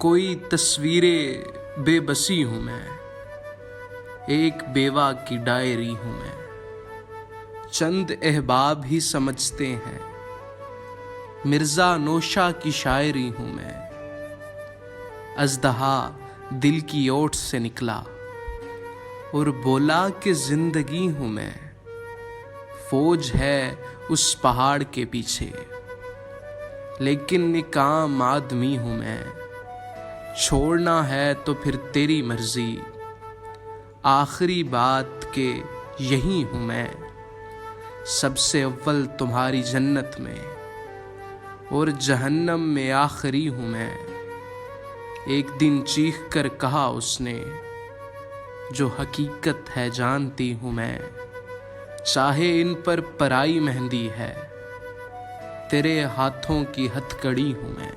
کوئی تصویر بے بسی ہوں میں، ایک بیوہ کی ڈائری ہوں میں، چند احباب ہی سمجھتے ہیں، مرزا نوشا کی شاعری ہوں میں، اژدہا دل کی اوٹ سے نکلا اور بولا کہ زندگی ہوں میں، فوج ہے اس پہاڑ کے پیچھے لیکن ایک عام آدمی ہوں میں، چھوڑنا ہے تو پھر تیری مرضی، آخری بات کہ یہی ہوں میں، سب سے اول تمہاری جنت میں اور جہنم میں آخری ہوں میں۔ ایک دن چیخ کر کہا اس نے، جو حقیقت ہے جانتی ہوں میں، چاہے ان پر پرائی مہندی ہے، تیرے ہاتھوں کی ہتھ کڑی ہوں میں۔